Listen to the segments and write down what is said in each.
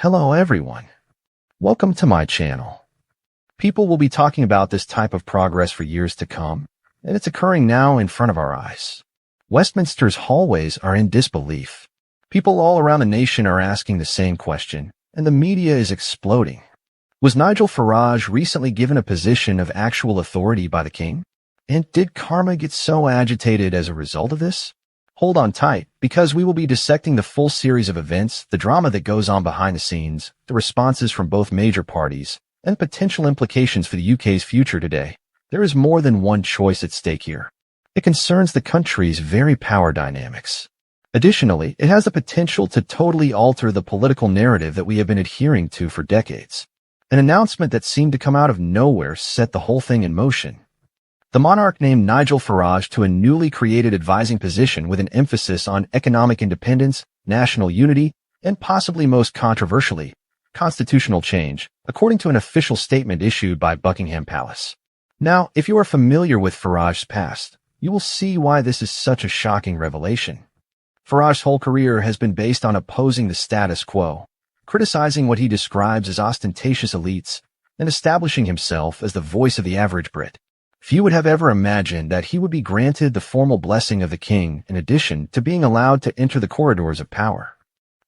Hello everyone. Welcome to my channel. People will be talking about this type of progress for years to come, and it's occurring now in front of our eyes. Westminster's hallways are in disbelief. People all around the nation are asking the same question, and the media is exploding. Was Nigel Farage recently given a position of actual authority by the king? And did karma get so agitated as a result of this? Hold on tight, because we will be dissecting the full series of events, the drama that goes on behind the scenes, the responses from both major parties, and potential implications for the UK's future today. There is more than one choice at stake here. It concerns the country's very power dynamics. Additionally, it has the potential to totally alter the political narrative that we have been adhering to for decades. An announcement that seemed to come out of nowhere set the whole thing in motion. The monarch named Nigel Farage to a newly created advising position with an emphasis on economic independence, national unity, and possibly most controversially, constitutional change, according to an official statement issued by Buckingham Palace. Now, if you are familiar with Farage's past, you will see why this is such a shocking revelation. Farage's whole career has been based on opposing the status quo, criticizing what he describes as ostentatious elites, and establishing himself as the voice of the average Brit. Few would have ever imagined that he would be granted the formal blessing of the king in addition to being allowed to enter the corridors of power.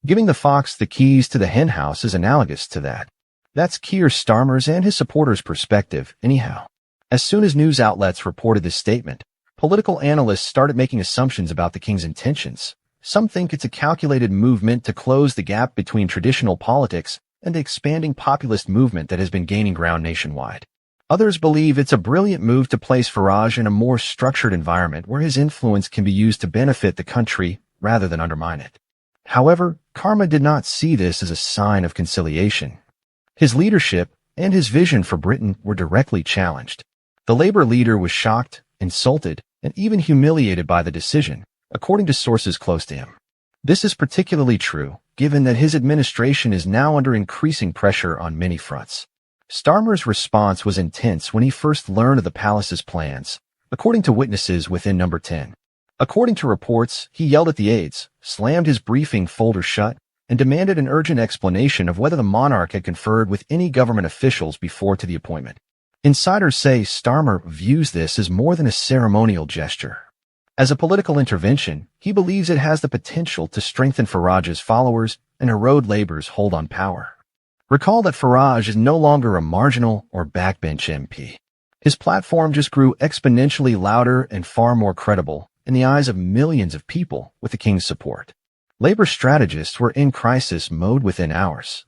Giving the fox the keys to the henhouse is analogous to that. That's Keir Starmer's and his supporters' perspective, anyhow. As soon as news outlets reported this statement, political analysts started making assumptions about the king's intentions. Some think it's a calculated movement to close the gap between traditional politics and the expanding populist movement that has been gaining ground nationwide. Others believe it's a brilliant move to place Farage in a more structured environment where his influence can be used to benefit the country rather than undermine it. However, karma did not see this as a sign of conciliation. His leadership and his vision for Britain were directly challenged. The Labour leader was shocked, insulted, and even humiliated by the decision, according to sources close to him. This is particularly true, given that his administration is now under increasing pressure on many fronts. Starmer's response was intense when he first learned of the palace's plans, according to witnesses within Number 10. According to reports, he yelled at the aides, slammed his briefing folder shut, and demanded an urgent explanation of whether the monarch had conferred with any government officials before to the appointment. Insiders say Starmer views this as more than a ceremonial gesture. As a political intervention, he believes it has the potential to strengthen Farage's followers and erode Labour's hold on power. Recall that Farage is no longer a marginal or backbench MP. His platform just grew exponentially louder and far more credible in the eyes of millions of people with the king's support. Labour strategists were in crisis mode within hours.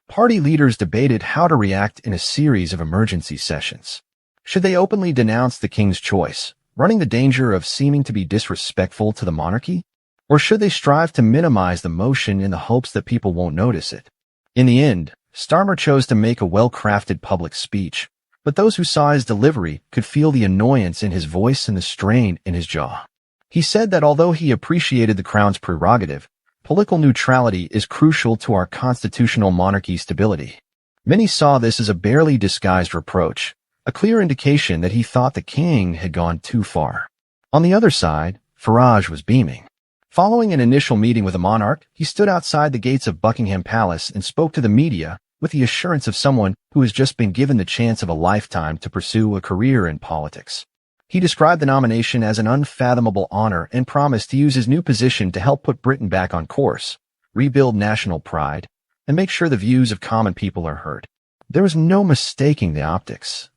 Party leaders debated how to react in a series of emergency sessions. Should they openly denounce the king's choice, running the danger of seeming to be disrespectful to the monarchy? Or should they strive to minimize the motion in the hopes that people won't notice it? In the end, Starmer chose to make a well-crafted public speech, but those who saw his delivery could feel the annoyance in his voice and the strain in his jaw. He said that although he appreciated the crown's prerogative, political neutrality is crucial to our constitutional monarchy's stability. Many saw this as a barely disguised reproach, a clear indication that he thought the king had gone too far. On the other side, Farage was beaming. Following an initial meeting with the monarch, he stood outside the gates of Buckingham Palace and spoke to the media with the assurance of someone who has just been given the chance of a lifetime to pursue a career in politics. He described the nomination as an unfathomable honor and promised to use his new position to help put Britain back on course, rebuild national pride, and make sure the views of common people are heard. There was no mistaking the optics.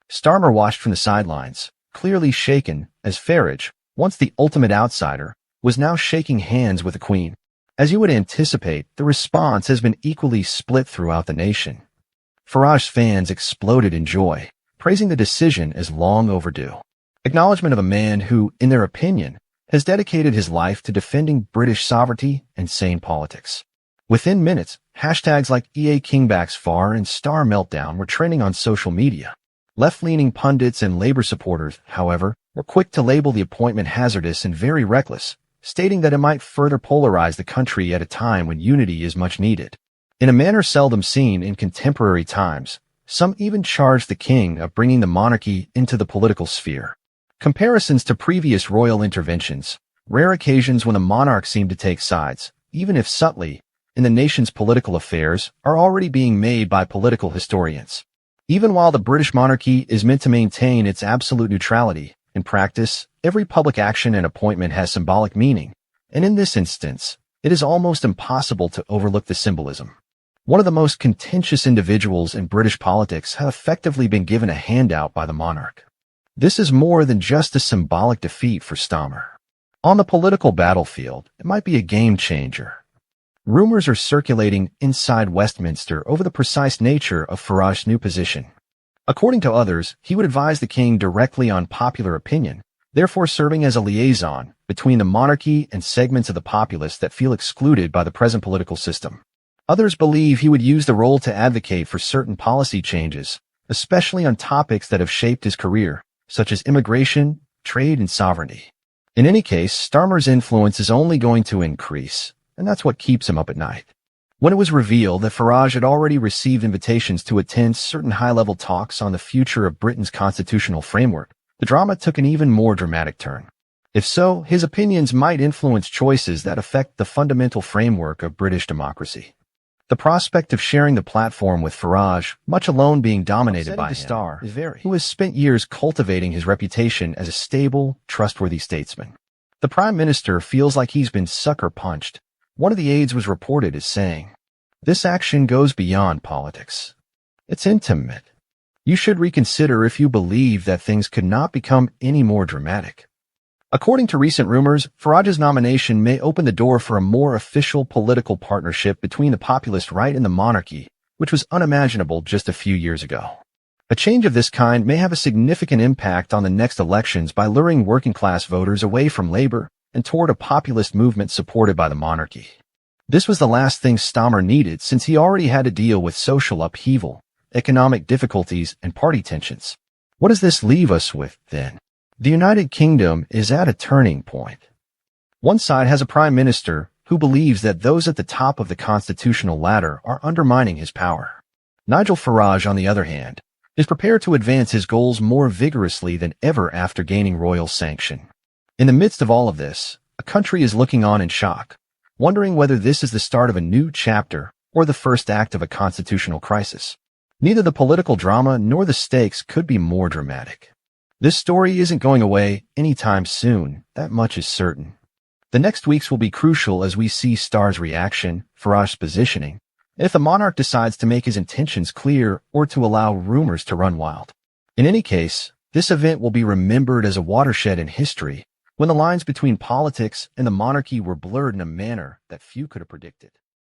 Starmer watched from the sidelines, clearly shaken, as Farage, once the ultimate outsider, was now shaking hands with the Queen. As you would anticipate, the response has been equally split throughout the nation. Farage's fans exploded in joy, praising the decision as long overdue. Acknowledgement of a man who, in their opinion, has dedicated his life to defending British sovereignty and sane politics. Within minutes, hashtags like EA Kingbacks Far and Star Meltdown were trending on social media. Left-leaning pundits and Labour supporters, however, were quick to label the appointment hazardous and very reckless, stating that it might further polarize the country at a time when unity is much needed. In a manner seldom seen in contemporary times, some even charged the king of bringing the monarchy into the political sphere. Comparisons to previous royal interventions, rare occasions when a monarch seemed to take sides, even if subtly, in the nation's political affairs are already being made by political historians. Even while the British monarchy is meant to maintain its absolute neutrality, in practice, every public action and appointment has symbolic meaning, and in this instance, it is almost impossible to overlook the symbolism. One of the most contentious individuals in British politics have effectively been given a handout by the monarch. This is more than just a symbolic defeat for Starmer. On the political battlefield, it might be a game changer. Rumors are circulating inside Westminster over the precise nature of Farage's new position. According to others, he would advise the king directly on popular opinion, therefore serving as a liaison between the monarchy and segments of the populace that feel excluded by the present political system. Others believe he would use the role to advocate for certain policy changes, especially on topics that have shaped his career, such as immigration, trade, and sovereignty. In any case, Starmer's influence is only going to increase, and that's what keeps him up at night. When it was revealed that Farage had already received invitations to attend certain high-level talks on the future of Britain's constitutional framework, the drama took an even more dramatic turn. If so, his opinions might influence choices that affect the fundamental framework of British democracy. The prospect of sharing the platform with Farage, much alone being dominated by him, who has spent years cultivating his reputation as a stable, trustworthy statesman. The Prime Minister feels like he's been sucker punched. One of the aides was reported as saying, "This action goes beyond politics. It's intimate. You should reconsider if you believe that things could not become any more dramatic." According to recent rumors, Farage's nomination may open the door for a more official political partnership between the populist right and the monarchy, which was unimaginable just a few years ago. A change of this kind may have a significant impact on the next elections by luring working-class voters away from Labour and toward a populist movement supported by the monarchy. This was the last thing Starmer needed since he already had to deal with social upheaval, economic difficulties, and party tensions. What does this leave us with, then? The United Kingdom is at a turning point. One side has a prime minister who believes that those at the top of the constitutional ladder are undermining his power. Nigel Farage, on the other hand, is prepared to advance his goals more vigorously than ever after gaining royal sanction. In the midst of all of this, a country is looking on in shock, wondering whether this is the start of a new chapter or the first act of a constitutional crisis. Neither the political drama nor the stakes could be more dramatic. This story isn't going away anytime soon, that much is certain. The next weeks will be crucial as we see Starmer's reaction, Farage's positioning, and if the monarch decides to make his intentions clear or to allow rumors to run wild. In any case, this event will be remembered as a watershed in history, when the lines between politics and the monarchy were blurred in a manner that few could have predicted.